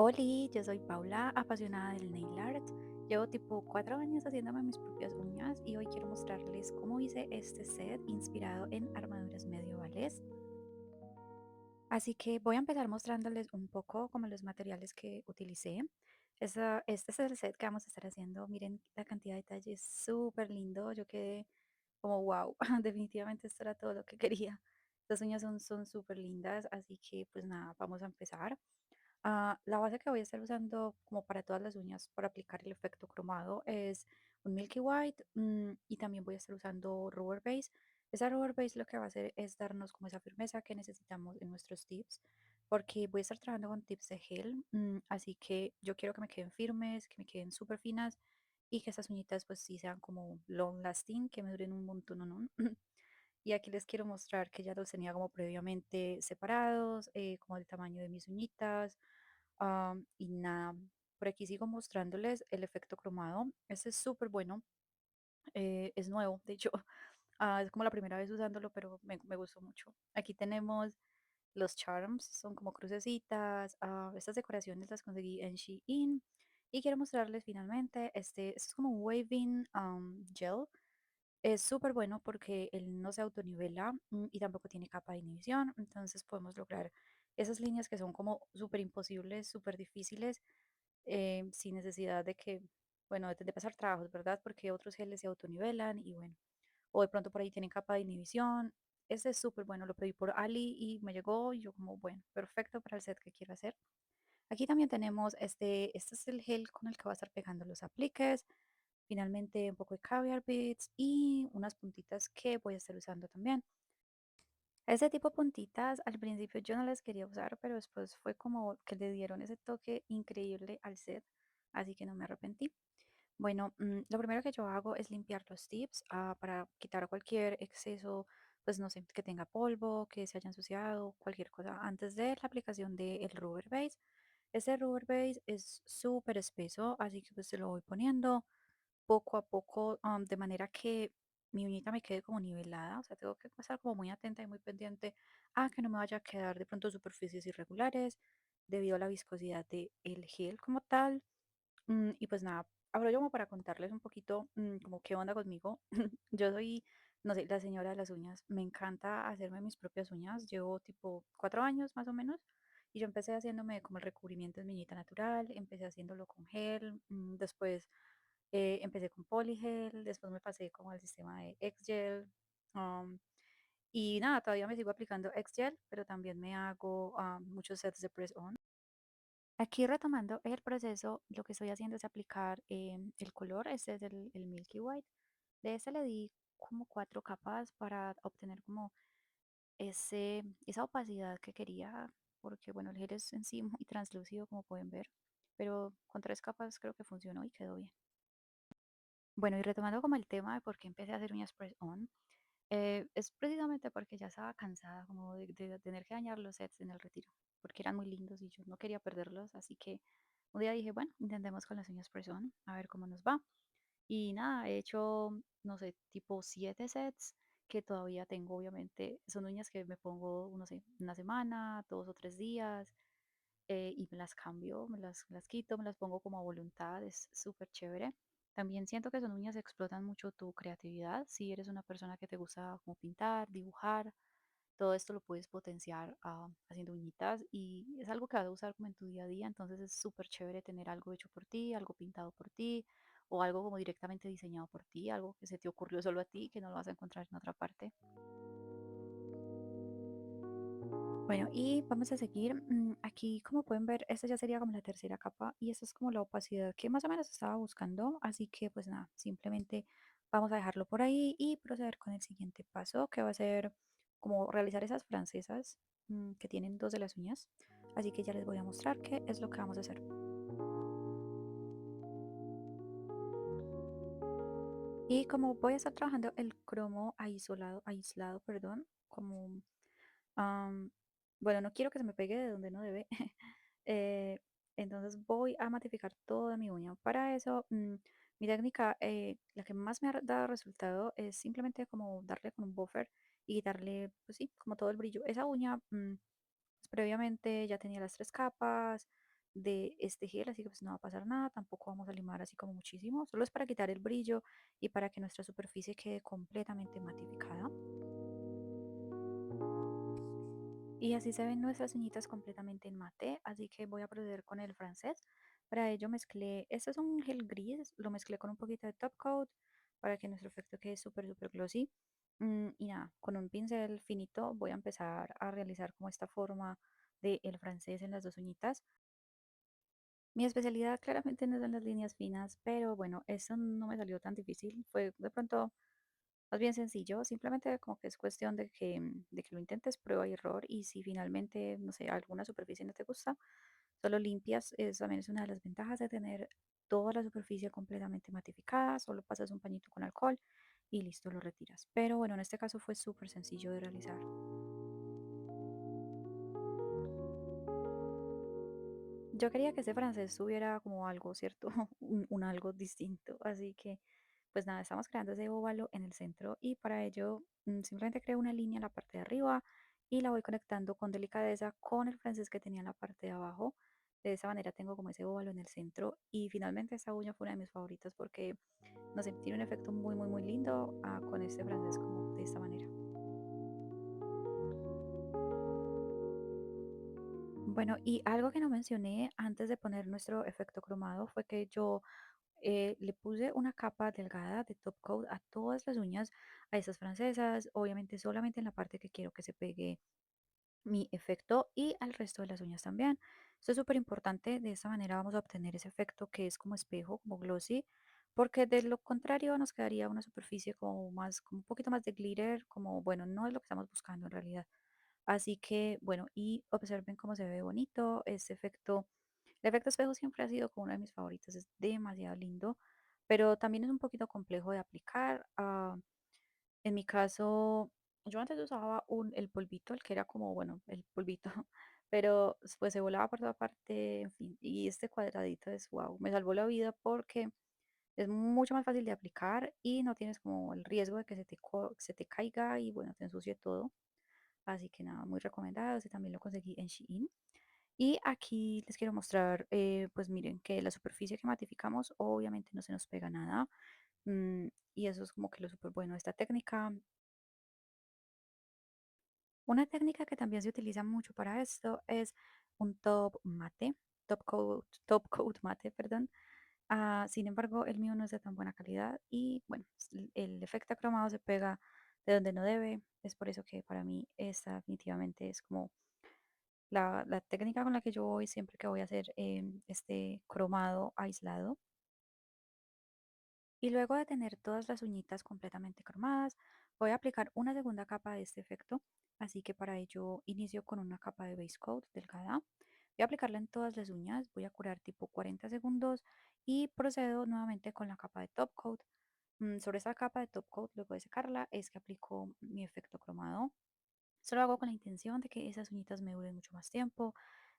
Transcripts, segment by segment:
Oli, yo soy Paula, apasionada del nail art. Llevo tipo 4 años haciéndome mis propias uñas y hoy quiero mostrarles cómo hice este set inspirado en armaduras medievales. Así que voy a empezar mostrándoles un poco como los materiales que utilicé. Este es el set que vamos a estar haciendo. Miren la cantidad de detalles, súper lindo. Yo quedé como wow, definitivamente esto era todo lo que quería. Estas uñas son súper lindas, así que pues nada, vamos a empezar. La base que voy a estar usando como para todas las uñas para aplicar el efecto cromado es un Milky White, y también voy a estar usando Rubber Base. Esa Rubber Base lo que va a hacer es darnos como esa firmeza que necesitamos en nuestros tips, porque voy a estar trabajando con tips de gel, así que yo quiero que me queden firmes, que me queden súper finas y que esas uñitas pues sí sean como long lasting, que me duren un montón, ¿no? Y aquí les quiero mostrar que ya los tenía como previamente separados, como el tamaño de mis uñitas. Y nada, por aquí sigo mostrándoles el efecto cromado. Este es súper bueno, es nuevo, de hecho, es como la primera vez usándolo, pero me gustó mucho. Aquí tenemos los charms, son como crucecitas. Estas decoraciones las conseguí en Shein. Y quiero mostrarles finalmente, este es como un waving gel. Es súper bueno porque él no se autonivela, y tampoco tiene capa de inhibición, entonces podemos lograr esas líneas que son como súper imposibles, súper difíciles, sin necesidad de que, bueno, de pasar trabajos, ¿verdad? Porque otros geles se autonivelan y bueno, o de pronto por ahí tienen capa de inhibición. Este es súper bueno, lo pedí por Ali y me llegó y yo como, bueno, perfecto para el set que quiero hacer. Aquí también tenemos este es el gel con el que va a estar pegando los apliques. Finalmente un poco de caviar bits y unas puntitas que voy a estar usando también. Ese tipo de puntitas al principio yo no las quería usar, pero después fue como que le dieron ese toque increíble al set, así que no me arrepentí. Bueno, lo primero que yo hago es limpiar los tips, para quitar cualquier exceso, pues no sé, que tenga polvo, que se haya ensuciado, cualquier cosa antes de la aplicación del rubber base. Ese rubber base es súper espeso, así que pues se lo voy poniendo poco a poco, de manera que mi uñita me quede como nivelada. O sea, tengo que estar como muy atenta y muy pendiente a que no me vaya a quedar de pronto superficies irregulares debido a la viscosidad del gel como tal. Y pues nada, aprovecho como para contarles un poquito, como qué onda conmigo. Yo soy, no sé, la señora de las uñas. Me encanta hacerme mis propias uñas. Llevo tipo 4 años más o menos. Y yo empecé haciéndome como el recubrimiento en mi uñita natural. Empecé haciéndolo con gel. Después empecé con polygel. Después me pasé como al sistema de X-Gel. um, y nada, todavía me sigo aplicando X-Gel, pero también me hago muchos sets de press-on. Aquí retomando el proceso, lo que estoy haciendo es aplicar el color. Este es el Milky White. De este le di como 4 capas para obtener como esa opacidad que quería, porque bueno, el gel es en sí muy translúcido como pueden ver, pero con 3 capas creo que funcionó y quedó bien. Bueno, y retomando como el tema de por qué empecé a hacer uñas press-on, es precisamente porque ya estaba cansada como de tener que dañar los sets en el retiro, porque eran muy lindos y yo no quería perderlos, así que un día dije, bueno, intentemos con las uñas press-on, a ver cómo nos va. Y nada, he hecho, no sé, tipo 7 sets que todavía tengo, obviamente, son uñas que me pongo, no sé, una semana, 2 o 3 días, y me las cambio, las quito, me las pongo como a voluntad, es súper chévere. También siento que son uñas que explotan mucho tu creatividad. Si eres una persona que te gusta como pintar, dibujar, todo esto lo puedes potenciar, haciendo uñitas y es algo que vas a usar como en tu día a día. Entonces es súper chévere tener algo hecho por ti, algo pintado por ti o algo como directamente diseñado por ti, algo que se te ocurrió solo a ti, que no lo vas a encontrar en otra parte. Bueno, y vamos a seguir. Aquí, como pueden ver, esta ya sería como la tercera capa y esta es como la opacidad que más o menos estaba buscando. Así que, pues nada, simplemente vamos a dejarlo por ahí y proceder con el siguiente paso, que va a ser como realizar esas francesas, que tienen dos de las uñas. Así que ya les voy a mostrar qué es lo que vamos a hacer. Y como voy a estar trabajando el cromo aislado, perdón, como, am, bueno, no quiero que se me pegue de donde no debe. eh, entonces voy a matificar toda mi uña. Para eso, mi técnica, la que más me ha dado resultado es simplemente como darle con un buffer y darle, pues sí, como todo el brillo. Esa uña, pues, previamente ya tenía las 3 capas, de este gel, así que pues no va a pasar nada, tampoco vamos a limar así como muchísimo, solo es para quitar el brillo y para que nuestra superficie quede completamente matificada. Y así se ven nuestras uñitas completamente en mate, así que voy a proceder con el francés. Para ello mezclé, este es un gel gris, lo mezclé con un poquito de top coat para que nuestro efecto quede súper glossy. Y nada, con un pincel finito voy a empezar a realizar como esta forma del francés en las dos uñitas. Mi especialidad claramente no son las líneas finas, pero bueno, eso no me salió tan difícil, fue de pronto más bien sencillo, simplemente como que es cuestión de que lo intentes, prueba y error, y si finalmente, no sé, alguna superficie no te gusta, solo limpias, también es una de las ventajas de tener toda la superficie completamente matificada, solo pasas un pañito con alcohol y listo, lo retiras. Pero bueno, en este caso fue súper sencillo de realizar. Yo quería que ese francés tuviera como algo, ¿cierto? Un algo distinto. Así que, pues nada, estamos creando ese óvalo en el centro y para ello simplemente creo una línea en la parte de arriba y la voy conectando con delicadeza con el francés que tenía en la parte de abajo. De esa manera tengo como ese óvalo en el centro y finalmente esta uña fue una de mis favoritas porque, no sé, tiene un efecto muy lindo con este francés como de esta manera. Bueno, y algo que no mencioné antes de poner nuestro efecto cromado fue que yo le puse una capa delgada de top coat a todas las uñas, a estas francesas, obviamente solamente en la parte que quiero que se pegue mi efecto y al resto de las uñas también. Esto es súper importante, de esta manera vamos a obtener ese efecto que es como espejo, como glossy, porque de lo contrario nos quedaría una superficie como más, como un poquito más de glitter, como bueno, no es lo que estamos buscando en realidad. Así que bueno, y observen cómo se ve bonito este efecto. El efecto espejo siempre ha sido como uno de mis favoritos, es demasiado lindo, pero también es un poquito complejo de aplicar. En mi caso, yo antes usaba el polvito, el que era como, bueno, el polvito, pero pues se volaba por toda parte, en fin, y este cuadradito es wow, me salvó la vida porque es mucho más fácil de aplicar y no tienes como el riesgo de que se te caiga y bueno, te ensucie todo. Así que nada, muy recomendado, ese también lo conseguí en Shein. Y aquí les quiero mostrar, pues miren, que la superficie que matificamos obviamente no se nos pega nada. Y eso es como que lo súper bueno de esta técnica. Una técnica que también se utiliza mucho para esto es un top coat mate, perdón. Sin embargo, el mío no es de tan buena calidad y bueno, el efecto cromado se pega de donde no debe. Es por eso que para mí esta definitivamente es como la técnica con la que yo voy siempre que voy a hacer este cromado aislado. Y luego de tener todas las uñitas completamente cromadas, voy a aplicar una segunda capa de este efecto. Así que para ello inicio con una capa de base coat delgada. Voy a aplicarla en todas las uñas, voy a curar tipo 40 segundos y procedo nuevamente con la capa de top coat. Sobre esa capa de top coat, luego de secarla, es que aplico mi efecto cromado. Solo hago con la intención de que esas uñitas me duren mucho más tiempo,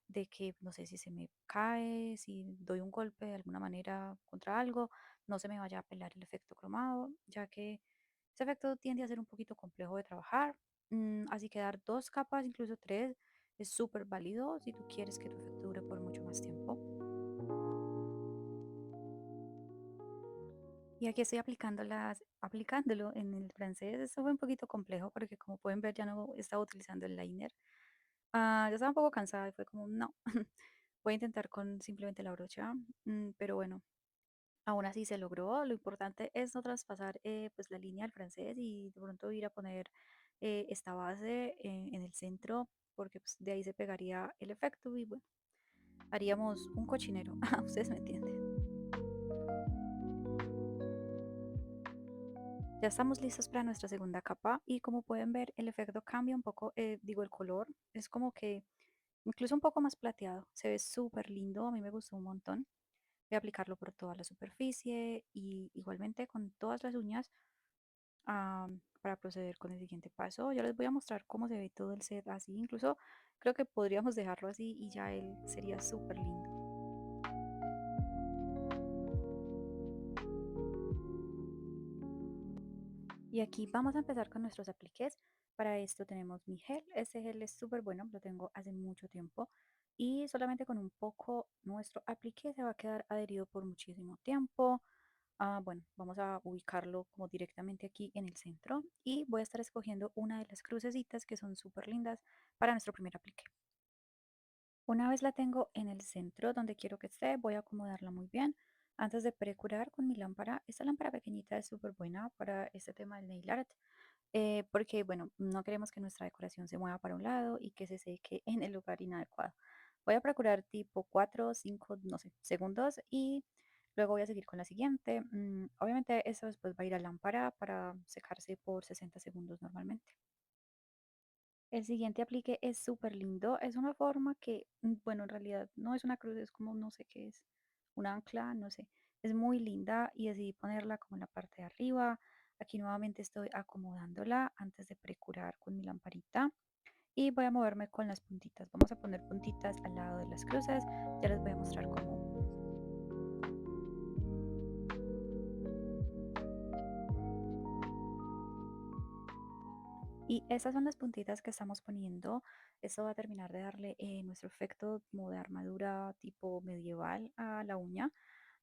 de que no sé si se me cae, si doy un golpe de alguna manera contra algo, no se me vaya a pelar el efecto cromado, ya que ese efecto tiende a ser un poquito complejo de trabajar. Así que dar dos capas, incluso tres, es súper válido si tú quieres que tu efecto dure por mucho más tiempo. Y aquí estoy aplicándolo en el francés. Eso fue un poquito complejo porque como pueden ver ya no estaba utilizando el liner. Ya estaba un poco cansada y fue como, no, voy a intentar con simplemente la brocha, pero bueno, aún así se logró. Lo importante es no traspasar pues la línea del francés y de pronto ir a poner esta base en el centro, porque pues, de ahí se pegaría el efecto y bueno, haríamos un cochinero. Ustedes me entienden. Ya estamos listos para nuestra segunda capa y como pueden ver el efecto cambia un poco, digo el color, es como que incluso un poco más plateado, se ve súper lindo, a mí me gustó un montón. Voy a aplicarlo por toda la superficie y igualmente con todas las uñas para proceder con el siguiente paso. Yo les voy a mostrar cómo se ve todo el set así, incluso creo que podríamos dejarlo así y ya él sería súper lindo. Y aquí vamos a empezar con nuestros apliques. Para esto tenemos mi gel. Este gel es súper bueno, lo tengo hace mucho tiempo. y solamente con un poco nuestro aplique se va a quedar adherido por muchísimo tiempo. Bueno, vamos a ubicarlo como directamente aquí en el centro y voy a estar escogiendo una de las crucecitas que son súper lindas para nuestro primer aplique. Una vez la tengo en el centro donde quiero que esté, voy a acomodarla muy bien. Antes de precurar con mi lámpara, esta lámpara pequeñita es súper buena para este tema del nail art, porque bueno, no queremos que nuestra decoración se mueva para un lado y que se seque en el lugar inadecuado. Voy a procurar tipo 4 5 no sé, segundos y luego voy a seguir con la siguiente. Obviamente eso después va a ir a lámpara para secarse por 60 segundos normalmente. El siguiente aplique es súper lindo. Es una forma que, bueno, en realidad no es una cruz, es como no sé qué es, un ancla, no sé. Es muy linda y decidí ponerla como en la parte de arriba. Aquí nuevamente estoy acomodándola antes de precurar con mi lamparita y voy a moverme con las puntitas. Vamos a poner puntitas al lado de las cruces. Ya les voy a mostrar cómo. Y esas son las puntitas que estamos poniendo. Esto va a terminar de darle nuestro efecto como de armadura tipo medieval a la uña.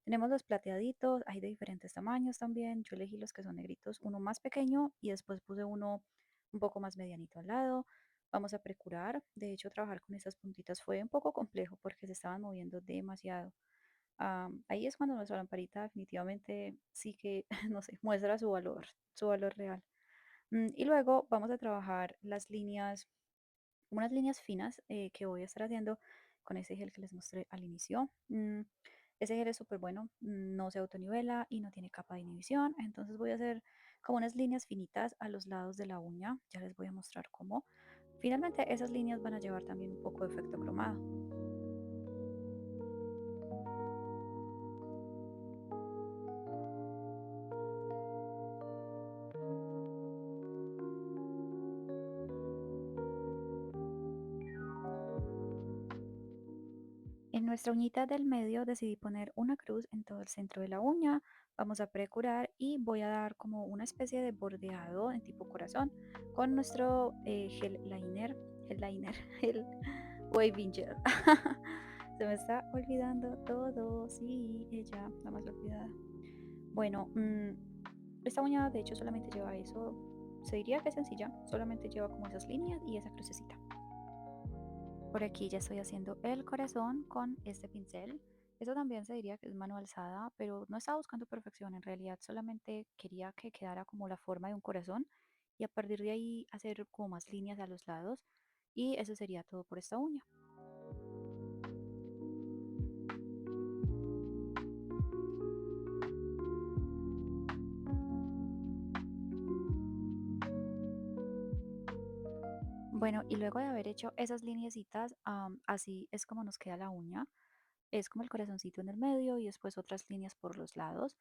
Tenemos los plateaditos, hay de diferentes tamaños también. Yo elegí los que son negritos, uno más pequeño y después puse uno un poco más medianito al lado. Vamos a precurar. De hecho, trabajar con estas puntitas fue un poco complejo porque se estaban moviendo demasiado. Ahí es cuando nuestra lamparita definitivamente sí que, no sé, muestra su valor real. Y luego vamos a trabajar las líneas, como unas líneas finas que voy a estar haciendo con ese gel que les mostré al inicio. Ese gel es súper bueno, no se autonivela y no tiene capa de inhibición, entonces voy a hacer como unas líneas finitas a los lados de la uña, ya les voy a mostrar cómo. Finalmente esas líneas van a llevar también un poco de efecto cromado. En nuestra uñita del medio decidí poner una cruz en todo el centro de la uña. Vamos a precurar y voy a dar como una especie de bordeado en tipo corazón con nuestro gel liner, el waving gel. Se me está olvidando todo, sí, ella, la más olvidada. Bueno, esta uña de hecho solamente lleva eso. Se diría que es sencilla, solamente lleva como esas líneas y esa crucecita. Por aquí ya estoy haciendo el corazón con este pincel. Eso también se diría que es mano alzada, pero no estaba buscando perfección. En realidad solamente quería que quedara como la forma de un corazón y a partir de ahí hacer como más líneas a los lados. Y eso sería todo por esta uña. Bueno, y luego de haber hecho esas lineecitas, así es como nos queda la uña. Es como el corazoncito en el medio y después otras líneas por los lados.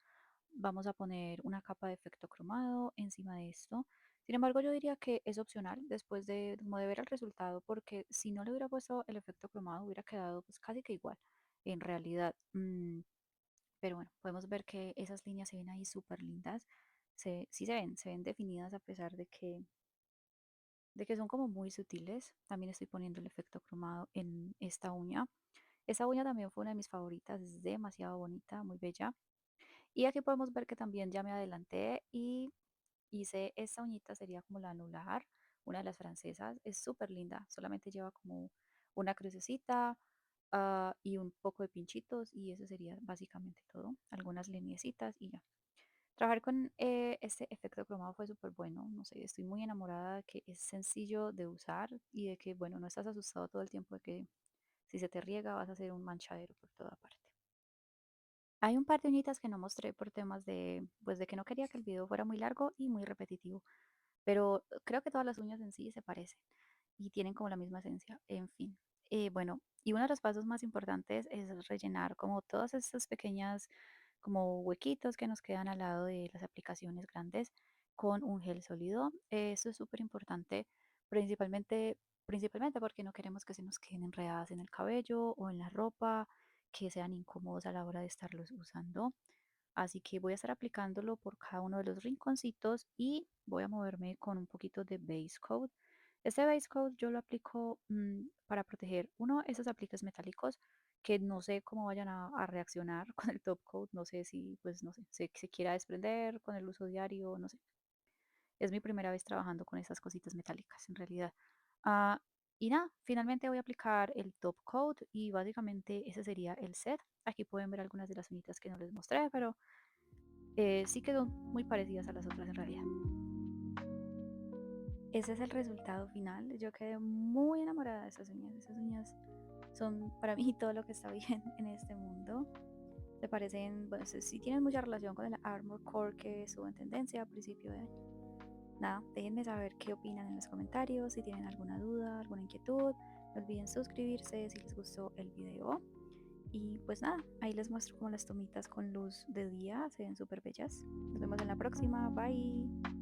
Vamos a poner una capa de efecto cromado encima de esto. Sin embargo, yo diría que es opcional después de, como de ver el resultado, porque si no le hubiera puesto el efecto cromado, hubiera quedado pues casi que igual en realidad. Pero bueno, podemos ver que esas líneas se ven ahí súper lindas. Sí se ven definidas a pesar de que son como muy sutiles. También estoy poniendo el efecto cromado en esta uña. Esta uña también fue una de mis favoritas, es demasiado bonita, muy bella. Y aquí podemos ver que también ya me adelanté y hice esta uñita, sería como la anular, una de las francesas. Es súper linda, solamente lleva como una crucecita y un poco de pinchitos y eso sería básicamente todo. Algunas lineecitas y ya. Trabajar con este efecto cromado fue súper bueno, no sé, estoy muy enamorada de que es sencillo de usar y de que, bueno, no estás asustado todo el tiempo de que si se te riega vas a hacer un manchadero por toda parte. Hay un par de uñitas que no mostré por temas de, pues de que no quería que el video fuera muy largo y muy repetitivo, pero creo que todas las uñas en sí se parecen y tienen como la misma esencia. En fin, bueno, y uno de los pasos más importantes es rellenar como todas estas pequeñas como huequitos que nos quedan al lado de las aplicaciones grandes con un gel sólido. Eso es súper importante, principalmente, principalmente porque no queremos que se nos queden enredadas en el cabello o en la ropa, que sean incómodos a la hora de estarlos usando. Así que voy a estar aplicándolo por cada uno de los rinconcitos y voy a moverme con un poquito de base coat. Este base coat yo lo aplico para proteger, uno, esos apliques metálicos que no sé cómo vayan a reaccionar con el top coat, no sé si, pues no sé, se quiera desprender con el uso diario, no sé. Es mi primera vez trabajando con esas cositas metálicas en realidad. Ah, y nada, finalmente voy a aplicar el top coat y básicamente ese sería el set. Aquí pueden ver algunas de las uñitas que no les mostré, pero sí quedó muy parecidas a las otras en realidad. Ese es el resultado final. Yo quedé muy enamorada de esas uñas. Esas uñas son para mí todo lo que está bien en este mundo. Me parecen, bueno, sí tienen mucha relación con el Armor Core que estuvo en tendencia a principio de año. Nada, déjenme saber qué opinan en los comentarios, si tienen alguna duda, alguna inquietud. No olviden suscribirse si les gustó el video. Y pues nada, ahí les muestro como las tomitas con luz de día se ven súper bellas. Nos vemos en la próxima. Bye.